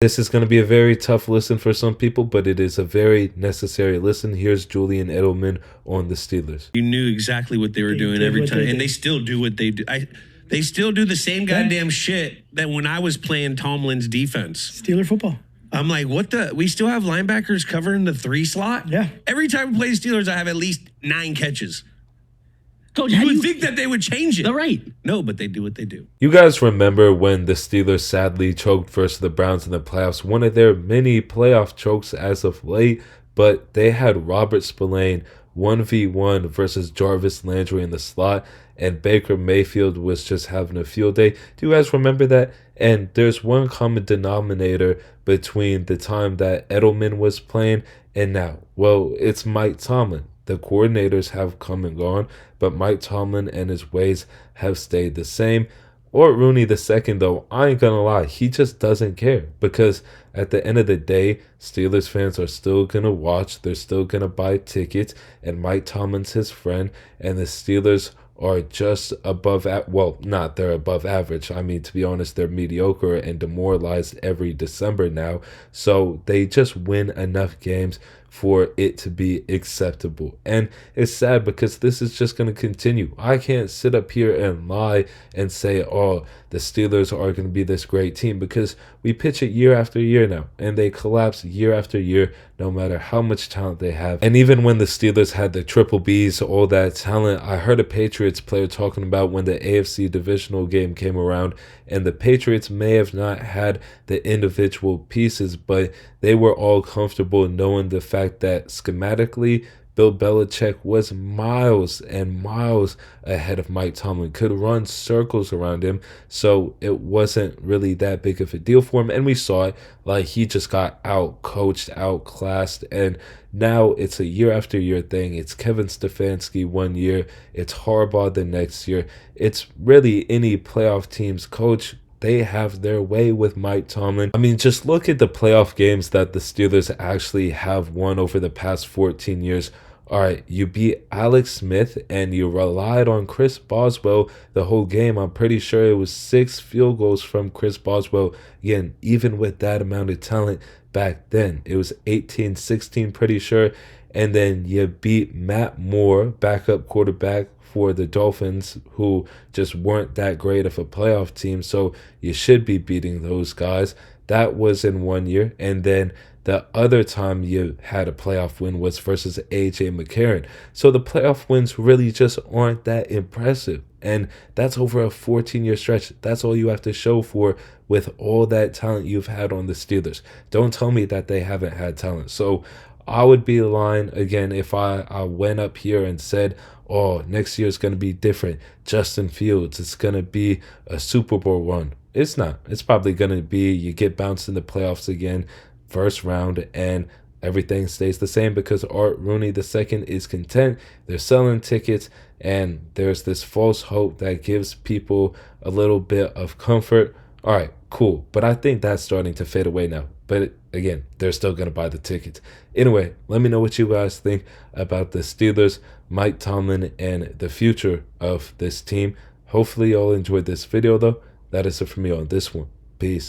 This is going to be a very tough listen for some people, but it is a very necessary listen. Here's Julian Edelman on the Steelers. You knew exactly what they were doing every time, and they still do what they do. They still do the same goddamn shit that when I was playing Tomlin's defense. Steeler football. I'm like, what the? We still have linebackers covering the 3 slot? Yeah. Every time we play the Steelers, I have at least 9 catches. Coach, You would think that they would change it. They're right. No, but they do what they do. You guys remember when the Steelers sadly choked versus the Browns in the playoffs? One of their many playoff chokes as of late, but they had Robert Spillane 1v1 versus Jarvis Landry in the slot, and Baker Mayfield was just having a field day. Do you guys remember that? And there's one common denominator between the time that Edelman was playing and now. Well, it's Mike Tomlin. The coordinators have come and gone, but Mike Tomlin and his ways have stayed the same. Art Rooney II, though, I ain't gonna lie, he just doesn't care, because at the end of the day, Steelers fans are still gonna watch, they're still gonna buy tickets, and Mike Tomlin's his friend, and the Steelers are just above, they're above average. I mean, to be honest, they're mediocre and demoralized every December now, so they just win enough games for it to be acceptable. And it's sad because this is just going to continue. I can't sit up here and lie and say, oh, the Steelers are going to be this great team, because we pitch it year after year now, and they collapse year after year, no matter how much talent they have. And even when the Steelers had the triple Bs, all that talent, I heard a Patriots player talking about when the AFC divisional game came around, and the Patriots may have not had the individual pieces, but they were all comfortable knowing the fact that schematically, Bill Belichick was miles and miles ahead of Mike Tomlin, could run circles around him, so it wasn't really that big of a deal for him. And we saw it, like, he just got out-coached, outclassed, and now it's a year after year thing. It's Kevin Stefanski one year, it's Harbaugh the next year. It's really any playoff team's coach. They have their way with Mike Tomlin. I mean, just look at the playoff games that the Steelers actually have won over the past 14 years. All right, you beat Alex Smith and you relied on Chris Boswell the whole game. I'm pretty sure it was 6 field goals from Chris Boswell. Again, even with that amount of talent back then, it was 18-16, pretty sure. And then you beat Matt Moore, backup quarterback for the Dolphins, who just weren't that great of a playoff team. So you should be beating those guys. That was in one year. And then the other time you had a playoff win was versus A.J. McCarron. So the playoff wins really just aren't that impressive. And that's over a 14-year stretch. That's all you have to show for with all that talent you've had on the Steelers. Don't tell me that they haven't had talent. So I would be lying again if I went up here and said, oh, next year is going to be different. Justin Fields, it's going to be a Super Bowl run. It's not. It's probably going to be you get bounced in the playoffs again, first round, and everything stays the same because Art Rooney II is content. They're selling tickets, and there's this false hope that gives people a little bit of comfort. All right, cool. But I think that's starting to fade away now. But again, they're still going to buy the tickets. Anyway, let me know what you guys think about the Steelers, Mike Tomlin, and the future of this team. Hopefully y'all enjoyed this video, though. That is it for me on this one. Peace.